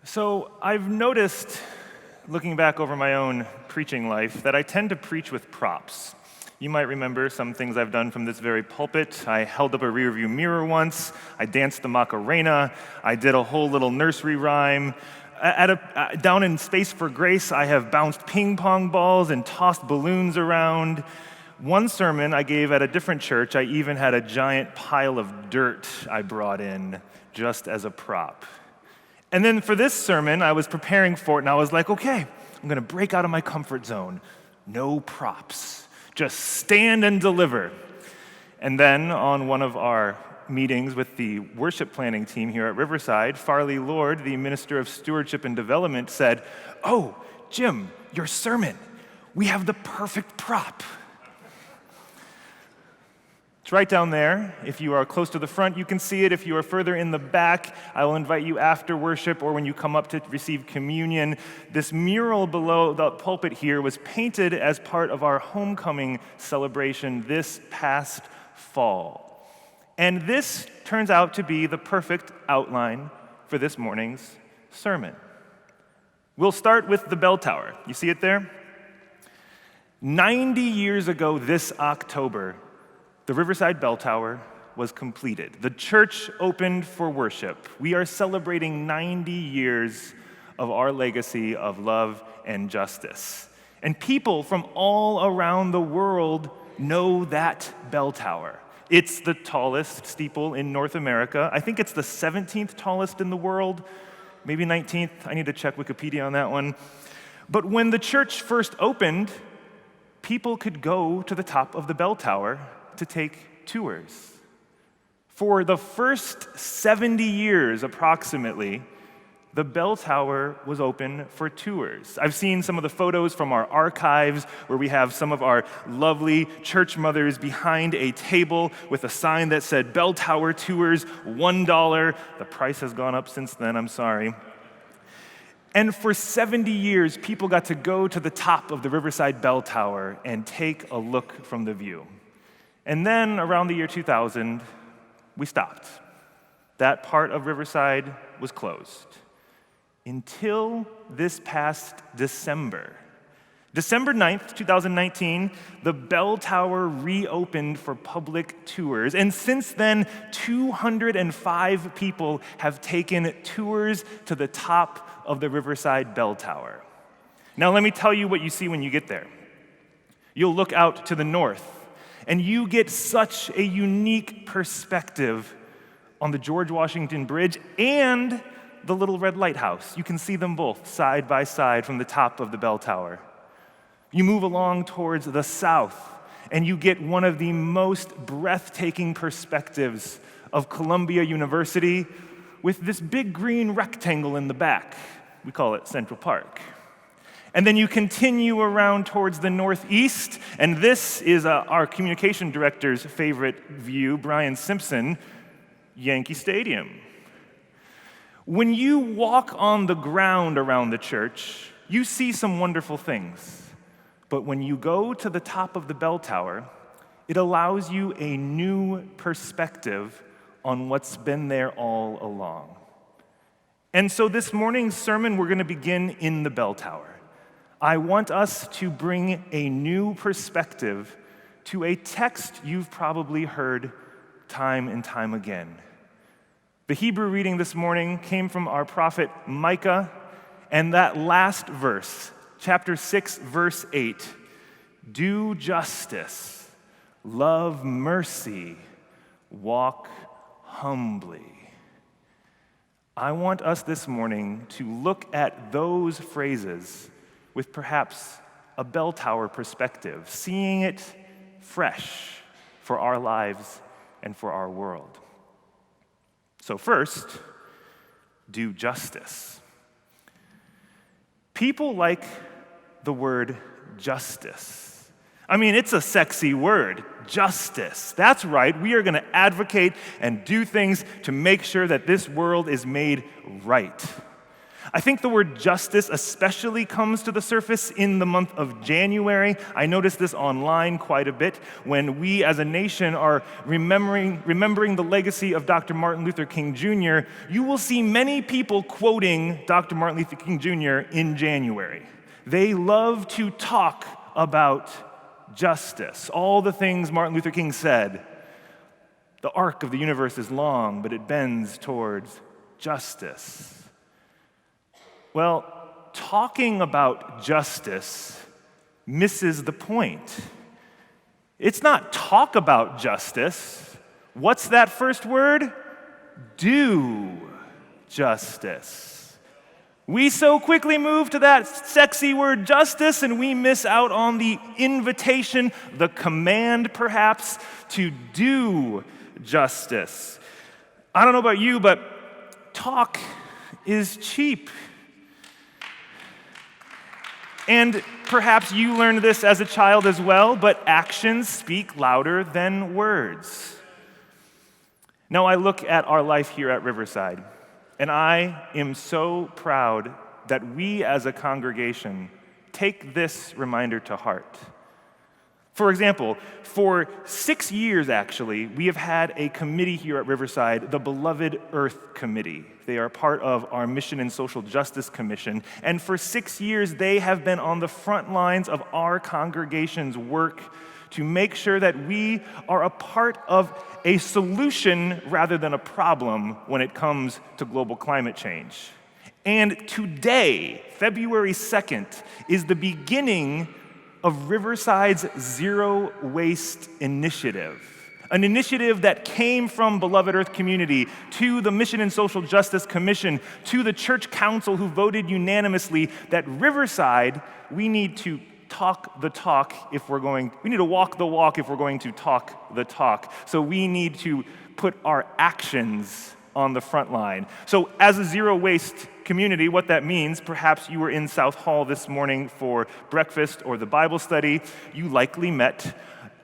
So I've noticed, looking back over my own preaching life, that I tend to preach with props. You might remember some things I've done from this very pulpit. I held up a rearview mirror once. I danced the Macarena. I did a whole little nursery rhyme. Down in Space for Grace, I have bounced ping pong balls and tossed balloons around. One sermon I gave at a different church, I even had a giant pile of dirt I brought in just as a prop. And then for this sermon, I was preparing for it, and I was like, okay, I'm going to break out of my comfort zone. No props. Just stand and deliver. And then on one of our meetings with the worship planning team here at Riverside, Farley Lord, the Minister of Stewardship and Development, said, "Oh, Jim, your sermon. We have the perfect prop." It's right down there. If you are close to the front, you can see it. If you are further in the back, I will invite you after worship or when you come up to receive communion. This mural below the pulpit here was painted as part of our homecoming celebration this past fall. And this turns out to be the perfect outline for this morning's sermon. We'll start with the bell tower. You see it there? 90 years ago this October, the Riverside Bell Tower was completed. The church opened for worship. We are celebrating 90 years of our legacy of love and justice. And people from all around the world know that bell tower. It's the tallest steeple in North America. I think it's the 17th tallest in the world, maybe 19th. I need to check Wikipedia on that one. But when the church first opened, people could go to the top of the bell tower to take tours. For the first 70 years, approximately, the bell tower was open for tours. I've seen some of the photos from our archives where we have some of our lovely church mothers behind a table with a sign that said, "Bell Tower Tours, $1. The price has gone up since then, I'm sorry. And for 70 years, people got to go to the top of the Riverside Bell Tower and take a look from the view. And then around the year 2000, we stopped. That part of Riverside was closed until this past December. December 9th, 2019, the bell tower reopened for public tours. And since then, 205 people have taken tours to the top of the Riverside Bell Tower. Now, let me tell you what you see when you get there. You'll look out to the north, and you get such a unique perspective on the George Washington Bridge and the Little Red Lighthouse. You can see them both side by side from the top of the bell tower. You move along towards the south, and you get one of the most breathtaking perspectives of Columbia University with this big green rectangle in the back. We call it Central Park. And then you continue around towards the northeast, and this is our communication director's favorite view, Brian Simpson, Yankee Stadium. When you walk on the ground around the church, you see some wonderful things. But when you go to the top of the bell tower, it allows you a new perspective on what's been there all along. And so this morning's sermon, we're going to begin in the bell tower. I want us to bring a new perspective to a text you've probably heard time and time again. The Hebrew reading this morning came from our prophet Micah, and that last verse, chapter 6, verse 8, "Do justice, love mercy, walk humbly." I want us this morning to look at those phrases with perhaps a bell tower perspective, seeing it fresh for our lives and for our world. So first, do justice. People like the word justice. I mean, it's a sexy word, justice. That's right, we are going to advocate and do things to make sure that this world is made right. I think the word justice especially comes to the surface in the month of January. I notice this online quite a bit when we as a nation are remembering the legacy of Dr. Martin Luther King Jr. You will see many people quoting Dr. Martin Luther King Jr. in January. They love to talk about justice, all the things Martin Luther King said. The arc of the universe is long, but it bends towards justice. Well, talking about justice misses the point. It's not talk about justice. What's that first word? Do justice. We so quickly move to that sexy word justice, and we miss out on the invitation, the command perhaps, to do justice. I don't know about you, but talk is cheap. And perhaps you learned this as a child as well, but actions speak louder than words. Now, I look at our life here at Riverside, and I am so proud that we as a congregation take this reminder to heart. For example, for 6 years, actually, we have had a committee here at Riverside, the Beloved Earth Committee. They are part of our Mission and Social Justice Commission. And for 6 years, they have been on the front lines of our congregation's work to make sure that we are a part of a solution rather than a problem when it comes to global climate change. And today, February 2nd, is the beginning of Riverside's Zero Waste Initiative, an initiative that came from Beloved Earth Community to the Mission and Social Justice Commission to the Church Council, who voted unanimously that Riverside, we need to talk the talk if we're going, we need to walk the walk if we're going to talk the talk. So we need to put our actions on the front line. So as a zero waste community, what that means, perhaps you were in South Hall this morning for breakfast or the Bible study, you likely met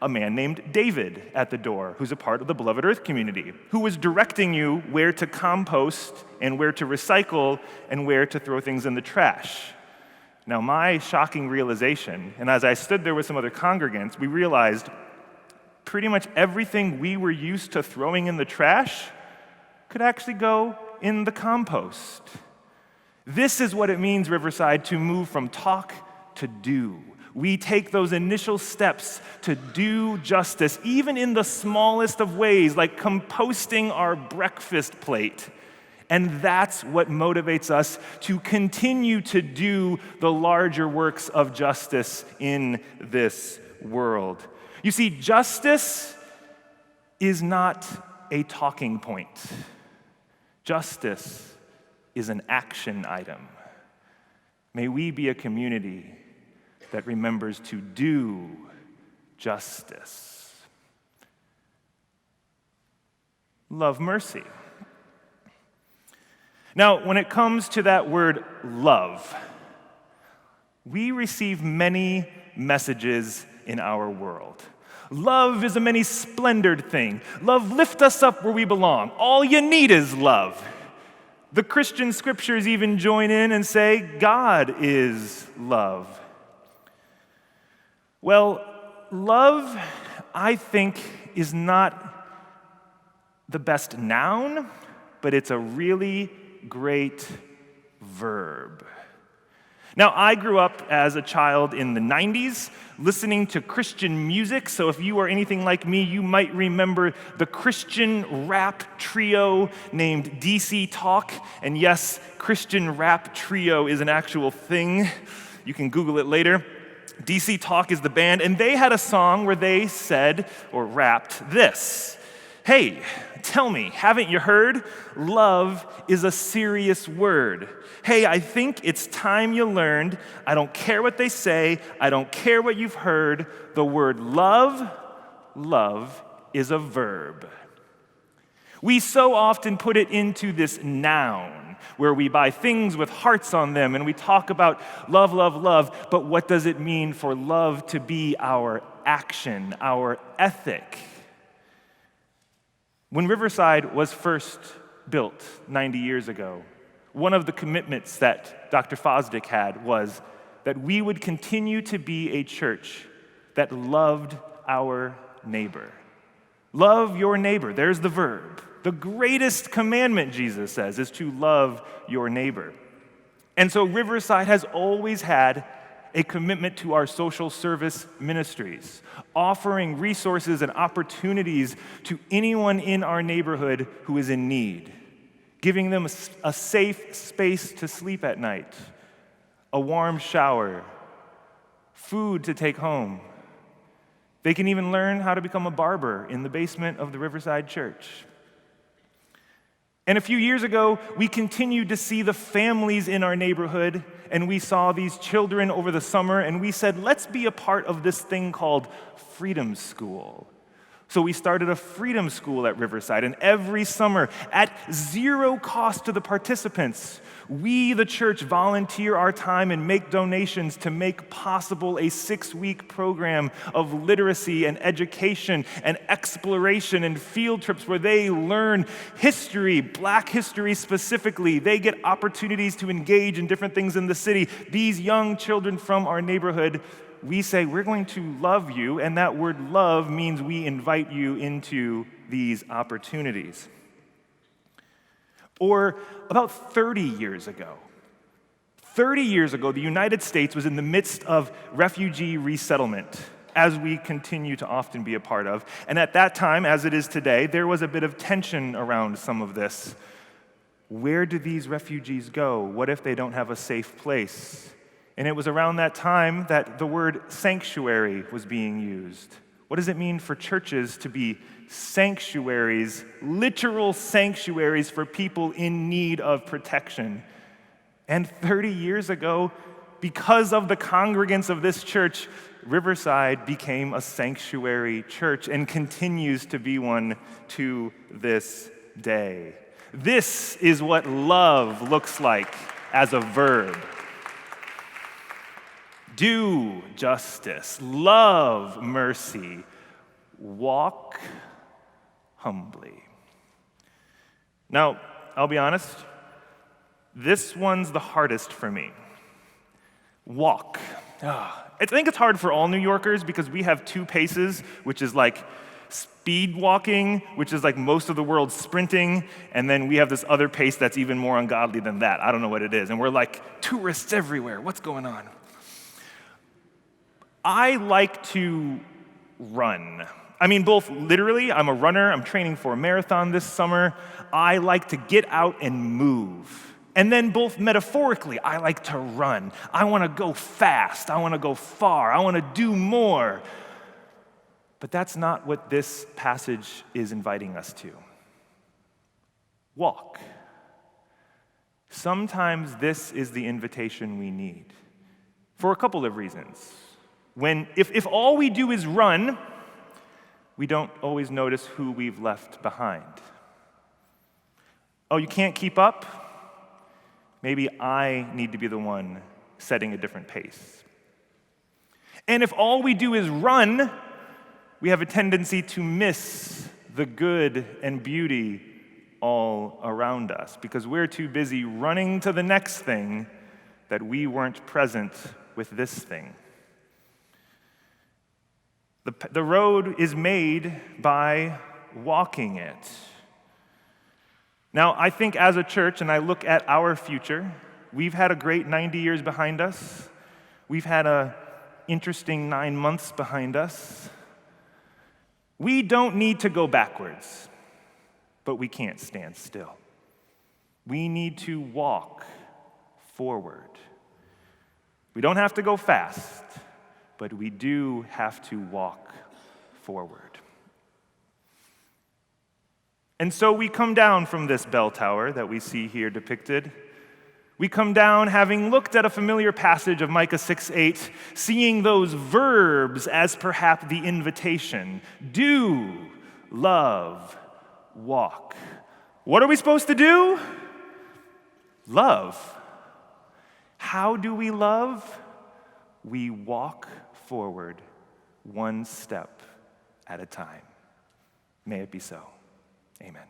a man named David at the door, who's a part of the Beloved Earth community, who was directing you where to compost and where to recycle and where to throw things in the trash. Now, my shocking realization, and as I stood there with some other congregants, we realized pretty much everything we were used to throwing in the trash could actually go in the compost. This is what it means, Riverside, to move from talk to do. We take those initial steps to do justice, even in the smallest of ways, like composting our breakfast plate. And that's what motivates us to continue to do the larger works of justice in this world. You see, justice is not a talking point. Justice is an action item. May we be a community that remembers to do justice. Love mercy. Now, when it comes to that word love, we receive many messages in our world. Love is a many-splendored thing. Love lifts us up where we belong. All you need is love. The Christian scriptures even join in and say, God is love. Well, love, I think, is not the best noun, but it's a really great verb. Now, I grew up as a child in the 90s listening to Christian music, so if you are anything like me, you might remember the Christian rap trio named DC Talk. And yes, Christian rap trio is an actual thing. You can Google it later. DC Talk is the band, and they had a song where they said, or rapped this: "Hey, tell me, haven't you heard? Love is a serious word. Hey, I think it's time you learned. I don't care what they say. I don't care what you've heard. The word love is a verb." We so often put it into this noun, where we buy things with hearts on them and we talk about love, love, love, but what does it mean for love to be our action, our ethic? When Riverside was first built 90 years ago, One of the commitments that Dr. Fosdick had was that we would continue to be a church that loved our neighbor. Love your neighbor, there's the verb. The greatest commandment, Jesus says, is to love your neighbor. And so Riverside has always had a commitment to our social service ministries, offering resources and opportunities to anyone in our neighborhood who is in need, giving them a safe space to sleep at night, a warm shower, food to take home. They can even learn how to become a barber in the basement of the Riverside Church. And a few years ago, we continued to see the families in our neighborhood, and we saw these children over the summer, and we said, let's be a part of this thing called Freedom School. So we started a Freedom School at Riverside, and every summer, at zero cost to the participants, we, the church, volunteer our time and make donations to make possible a 6-week program of literacy and education and exploration and field trips where they learn history, Black history specifically. They get opportunities to engage in different things in the city. These young children from our neighborhood, we say, we're going to love you, and that word love means we invite you into these opportunities. Or about 30 years ago, the United States was in the midst of refugee resettlement, as we continue to often be a part of. And at that time, as it is today, there was a bit of tension around some of this. Where do these refugees go? What if they don't have a safe place? And it was around that time that the word sanctuary was being used. What does it mean for churches to be sanctuaries, literal sanctuaries for people in need of protection? And 30 years ago, because of the congregants of this church, Riverside became a sanctuary church and continues to be one to this day. This is what love looks like as a verb. Do justice, love mercy, walk humbly. Now, I'll be honest, this one's the hardest for me. Walk. I think it's hard for all New Yorkers because we have 2 paces, which is like speed walking, which is like most of the world sprinting, and then we have this other pace that's even more ungodly than that. I don't know what it is. And we're like tourists everywhere. What's going on? I like to run. I mean, both literally, I'm a runner, I'm training for a marathon this summer. I like to get out and move. And then both metaphorically, I like to run. I want to go fast, I want to go far, I want to do more. But that's not what this passage is inviting us to. Walk. Sometimes this is the invitation we need for a couple of reasons. If all we do is run, we don't always notice who we've left behind. Oh, you can't keep up? Maybe I need to be the one setting a different pace. And if all we do is run, we have a tendency to miss the good and beauty all around us because we're too busy running to the next thing that we weren't present with this thing. The road is made by walking it. Now, I think as a church, and I look at our future, we've had a great 90 years behind us. We've had an interesting 9 months behind us. We don't need to go backwards, but we can't stand still. We need to walk forward. We don't have to go fast, but we do have to walk forward. And so we come down from this bell tower that we see here depicted. We come down having looked at a familiar passage of Micah 6:8, seeing those verbs as perhaps the invitation. Do, love, walk. What are we supposed to do? Love. How do we love? We walk forward one step at a time. May it be so. Amen.